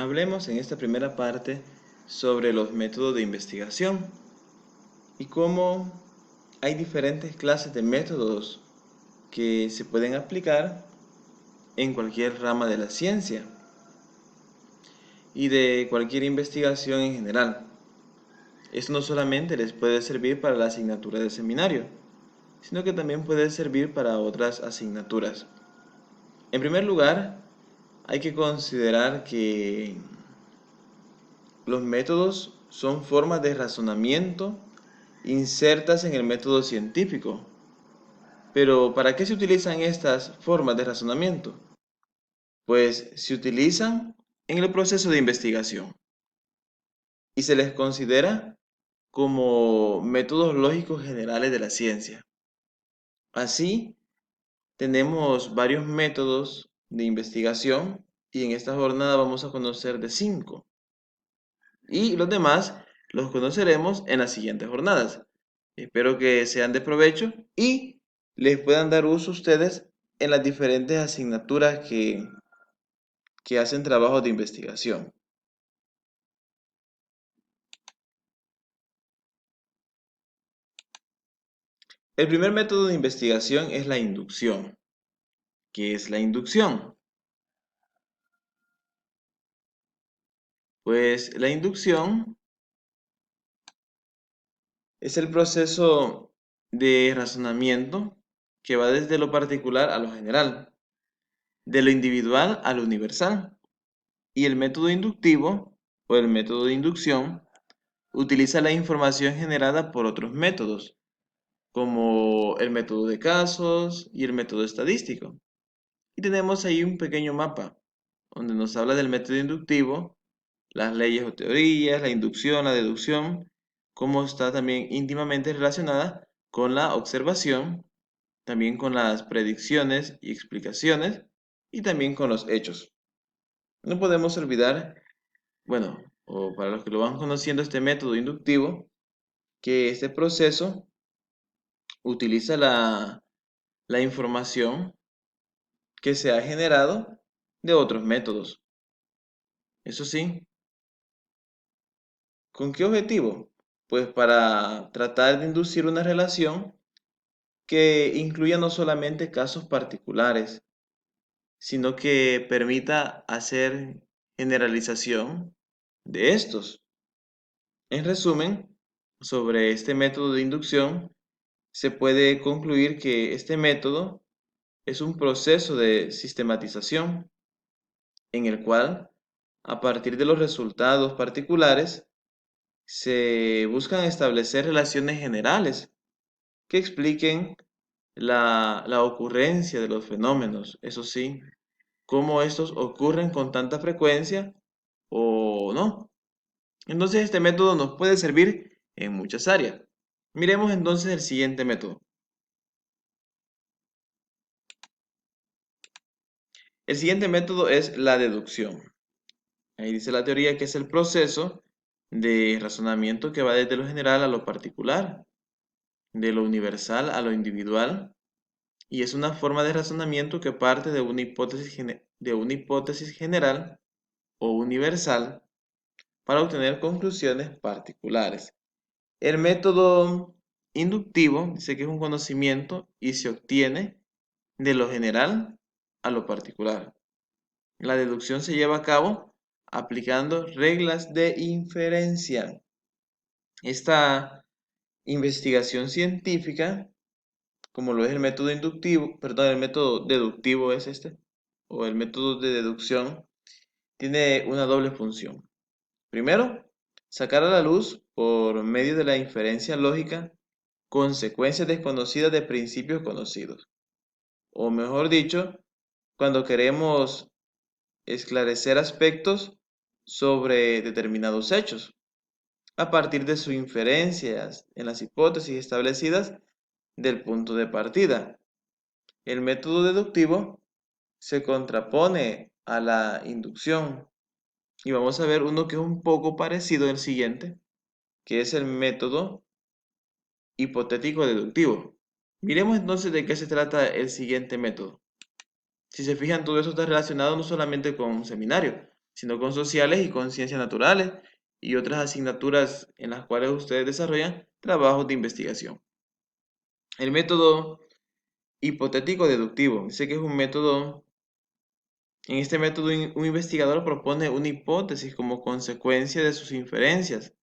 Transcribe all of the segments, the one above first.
Hablemos en esta primera parte sobre los métodos de investigación y cómo hay diferentes clases de métodos que se pueden aplicar en cualquier rama de la ciencia y de cualquier investigación en general. Esto no solamente les puede servir para la asignatura de seminario, sino que también puede servir para otras asignaturas. En primer lugar, hay que considerar que los métodos son formas de razonamiento insertas en el método científico. Pero, ¿para qué se utilizan estas formas de razonamiento? Pues se utilizan en el proceso de investigación y se les considera como métodos lógicos generales de la ciencia. Así, tenemos varios métodos de investigación y en esta jornada vamos a conocer de 5. Y los demás los conoceremos en las siguientes jornadas. Espero que sean de provecho y les puedan dar uso a ustedes en las diferentes asignaturas que hacen trabajos de investigación. El primer método de investigación es la inducción. ¿Qué es la inducción? Pues la inducción es el proceso de razonamiento que va desde lo particular a lo general, de lo individual a lo universal. Y el método inductivo, o el método de inducción, utiliza la información generada por otros métodos, como el método de casos y el método estadístico. Y tenemos ahí un pequeño mapa, donde nos habla del método inductivo, las leyes o teorías, la inducción, la deducción, cómo está también íntimamente relacionada con la observación, también con las predicciones y explicaciones, y también con los hechos. No podemos olvidar, bueno, o para los que lo van conociendo este método inductivo, que este proceso utiliza la información que se ha generado de otros métodos. Eso sí, ¿con qué objetivo? Pues para tratar de inducir una relación que incluya no solamente casos particulares, sino que permita hacer generalización de estos. En resumen, sobre este método de inducción, se puede concluir que este método es un proceso de sistematización en el cual, a partir de los resultados particulares, se buscan establecer relaciones generales que expliquen la ocurrencia de los fenómenos, eso sí, cómo estos ocurren con tanta frecuencia o no. Entonces este método nos puede servir en muchas áreas. Miremos entonces el siguiente método. El siguiente método es la deducción. Ahí dice la teoría que es el proceso de razonamiento que va desde lo general a lo particular, de lo universal a lo individual, y es una forma de razonamiento que parte de una hipótesis general o universal para obtener conclusiones particulares. El método inductivo dice que es un conocimiento y se obtiene de lo general a lo particular. La deducción se lleva a cabo aplicando reglas de inferencia. Esta investigación científica, como lo es el método inductivo, perdón, el método deductivo es este, o el método de deducción, tiene una doble función. Primero, sacar a la luz, por medio de la inferencia lógica, consecuencias desconocidas de principios conocidos. O mejor dicho, cuando queremos esclarecer aspectos sobre determinados hechos, a partir de sus inferencias en las hipótesis establecidas del punto de partida. El método deductivo se contrapone a la inducción y vamos a ver uno que es un poco parecido al siguiente, que es el método hipotético deductivo. Miremos entonces de qué se trata el siguiente método. Si se fijan, todo eso está relacionado no solamente con un seminario, sino con sociales y con ciencias naturales y otras asignaturas en las cuales ustedes desarrollan trabajos de investigación. El método hipotético deductivo. Dice que es un método, en este método un investigador propone una hipótesis como consecuencia de sus inferencias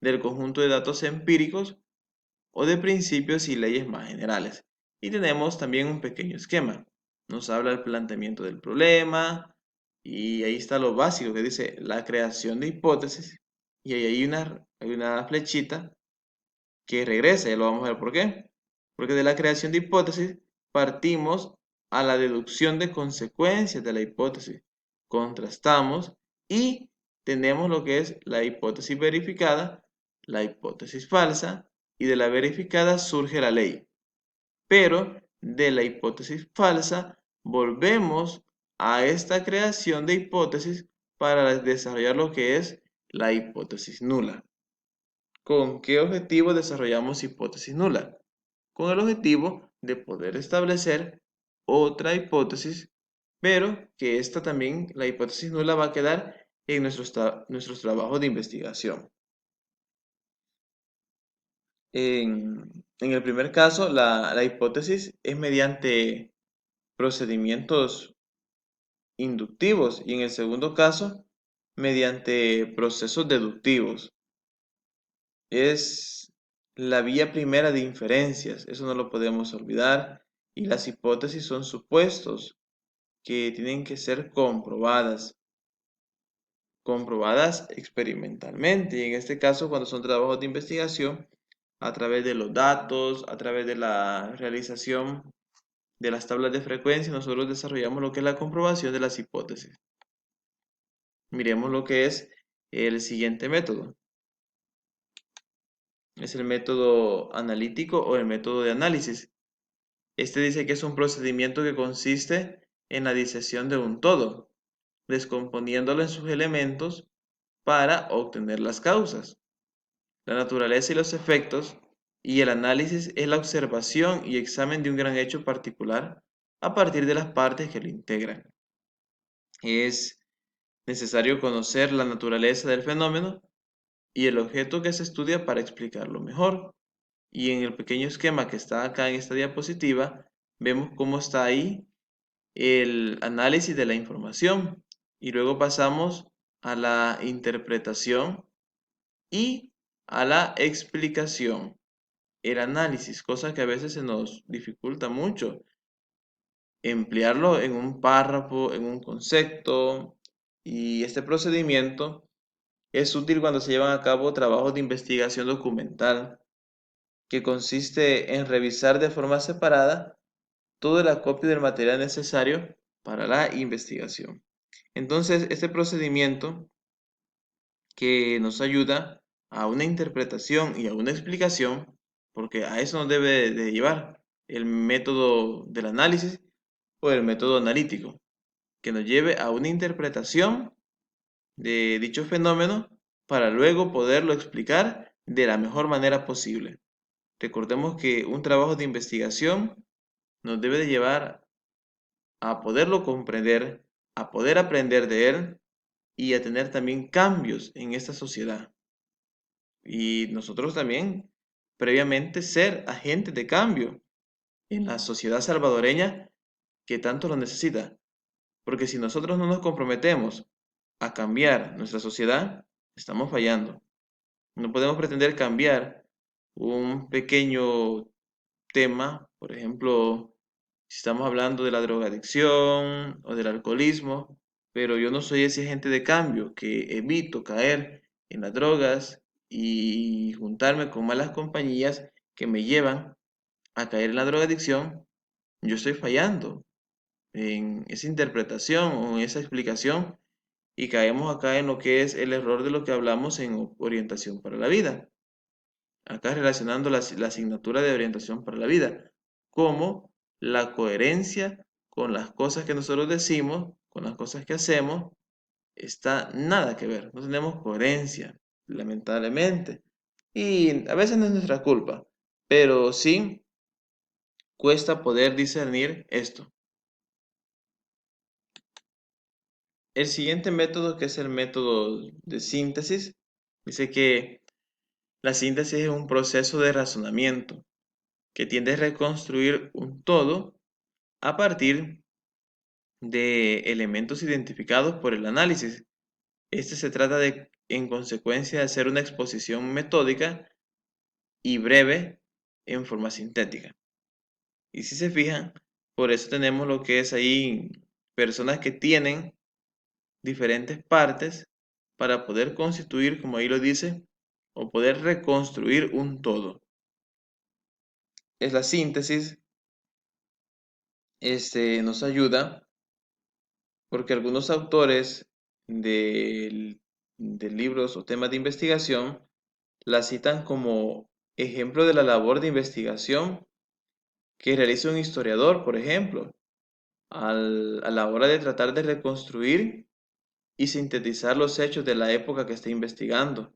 del conjunto de datos empíricos o de principios y leyes más generales. Y tenemos también un pequeño esquema. Nos habla el planteamiento del problema y ahí está lo básico que dice la creación de hipótesis y ahí hay una flechita que regresa, ya lo vamos a ver por qué. Porque de la creación de hipótesis partimos a la deducción de consecuencias de la hipótesis. Contrastamos y tenemos lo que es la hipótesis verificada, la hipótesis falsa, y de la verificada surge la ley. Pero de la hipótesis falsa volvemos a esta creación de hipótesis para desarrollar lo que es la hipótesis nula. ¿Con qué objetivo desarrollamos hipótesis nula? Con el objetivo de poder establecer otra hipótesis, pero que esta también, la hipótesis nula, va a quedar en nuestros trabajos de investigación. En el primer caso, la hipótesis es mediante procedimientos inductivos y en el segundo caso, mediante procesos deductivos. Es la vía primera de inferencias, eso no lo podemos olvidar, y las hipótesis son supuestos que tienen que ser comprobadas experimentalmente, y en este caso cuando son trabajos de investigación, a través de los datos, a través de la realización de las tablas de frecuencia, nosotros desarrollamos lo que es la comprobación de las hipótesis. Miremos lo que es el siguiente método. Es el método analítico o el método de análisis. Este dice que es un procedimiento que consiste en la disección de un todo, descomponiéndolo en sus elementos para obtener las causas, la naturaleza y los efectos, y el análisis es la observación y examen de un gran hecho particular a partir de las partes que lo integran. Es necesario conocer la naturaleza del fenómeno y el objeto que se estudia para explicarlo mejor. Y en el pequeño esquema que está acá en esta diapositiva, vemos cómo está ahí el análisis de la información. Y luego pasamos a la interpretación y a la explicación. El análisis, cosa que a veces se nos dificulta mucho. Emplearlo en un párrafo, en un concepto. Y este procedimiento es útil cuando se llevan a cabo trabajos de investigación documental que consiste en revisar de forma separada todo el acopio del material necesario para la investigación. Entonces, este procedimiento que nos ayuda a una interpretación y a una explicación, porque a eso nos debe de llevar el método del análisis o el método analítico, que nos lleve a una interpretación de dicho fenómeno para luego poderlo explicar de la mejor manera posible. Recordemos que un trabajo de investigación nos debe de llevar a poderlo comprender, a poder aprender de él y a tener también cambios en esta sociedad. Y nosotros también, previamente, ser agentes de cambio en la sociedad salvadoreña que tanto lo necesita. Porque si nosotros no nos comprometemos a cambiar nuestra sociedad, estamos fallando. No podemos pretender cambiar un pequeño tema, por ejemplo, si estamos hablando de la drogadicción o del alcoholismo, pero yo no soy ese agente de cambio que evito caer en las drogas y juntarme con malas compañías que me llevan a caer en la drogadicción, yo estoy fallando en esa interpretación o en esa explicación y caemos acá en lo que es el error de lo que hablamos en orientación para la vida. Acá relacionando la asignatura de orientación para la vida, como la coherencia con las cosas que nosotros decimos, con las cosas que hacemos, está nada que ver. No tenemos coherencia, lamentablemente. Y a veces no es nuestra culpa, pero sí cuesta poder discernir esto. El siguiente método, que es el método de síntesis, dice que la síntesis es un proceso de razonamiento que tiende a reconstruir un todo a partir de elementos identificados por el análisis. Este se trata de, en consecuencia, de hacer una exposición metódica y breve en forma sintética. Y si se fijan, por eso tenemos lo que es ahí personas que tienen diferentes partes para poder constituir, como ahí lo dice, o poder reconstruir un todo. Es la síntesis, nos ayuda porque algunos autores de libros o temas de investigación la citan como ejemplo de la labor de investigación que realiza un historiador, por ejemplo, a la hora de tratar de reconstruir y sintetizar los hechos de la época que está investigando.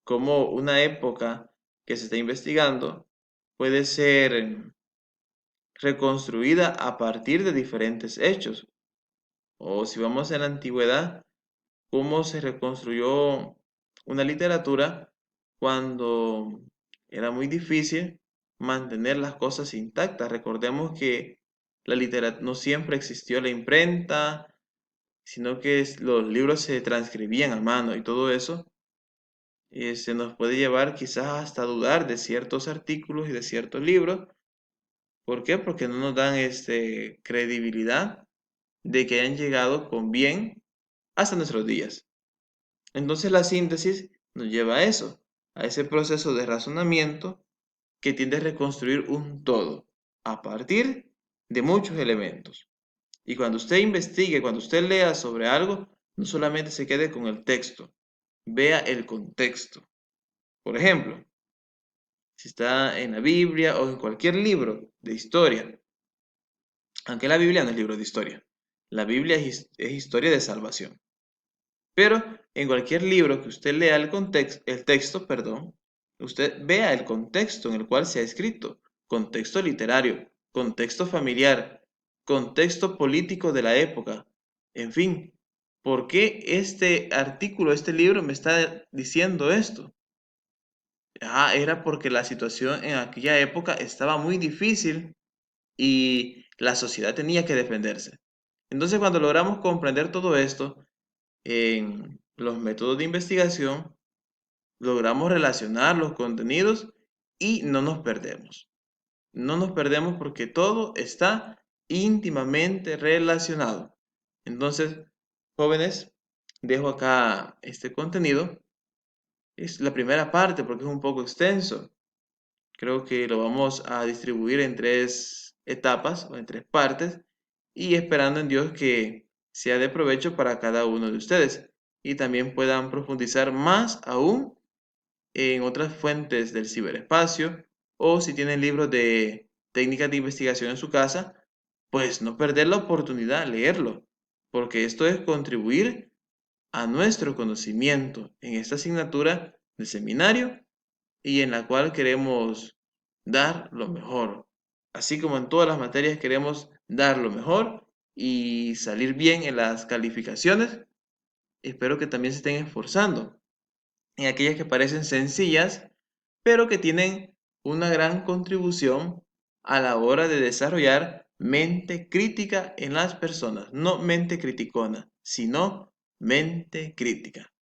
Como una época que se está investigando puede ser reconstruida a partir de diferentes hechos. O si vamos a la antigüedad, cómo se reconstruyó una literatura cuando era muy difícil mantener las cosas intactas. Recordemos que la literatura no siempre existió la imprenta, sino que los libros se transcribían a mano y todo eso se nos puede llevar quizás hasta dudar de ciertos artículos y de ciertos libros. ¿Por qué? Porque no nos dan credibilidad de que hayan llegado con bien hasta nuestros días. Entonces la síntesis nos lleva a eso, a ese proceso de razonamiento que tiende a reconstruir un todo a partir de muchos elementos. Y cuando usted investigue, cuando usted lea sobre algo, no solamente se quede con el texto, vea el contexto. Por ejemplo, si está en la Biblia o en cualquier libro de historia, aunque la Biblia no es libro de historia, la Biblia es historia de salvación. Pero en cualquier libro que usted lea el texto, perdón, usted vea el contexto en el cual se ha escrito, contexto literario, contexto familiar, contexto político de la época, en fin, ¿por qué este artículo, este libro me está diciendo esto? Era porque la situación en aquella época estaba muy difícil y la sociedad tenía que defenderse. Entonces, cuando logramos comprender todo esto en los métodos de investigación, logramos relacionar los contenidos y no nos perdemos. No nos perdemos porque todo está íntimamente relacionado. Entonces, jóvenes, dejo acá este contenido. Es la primera parte porque es un poco extenso. Creo que lo vamos a distribuir en 3 etapas o en 3 partes y esperando en Dios que sea de provecho para cada uno de ustedes y también puedan profundizar más aún en otras fuentes del ciberespacio o si tienen libros de técnicas de investigación en su casa, pues no perder la oportunidad de leerlo, porque esto es contribuir a nuestro conocimiento en esta asignatura de seminario y en la cual queremos dar lo mejor. Así como en todas las materias queremos dar lo mejor y salir bien en las calificaciones, espero que también se estén esforzando en aquellas que parecen sencillas, pero que tienen una gran contribución a la hora de desarrollar mente crítica en las personas. No mente criticona, sino mente crítica.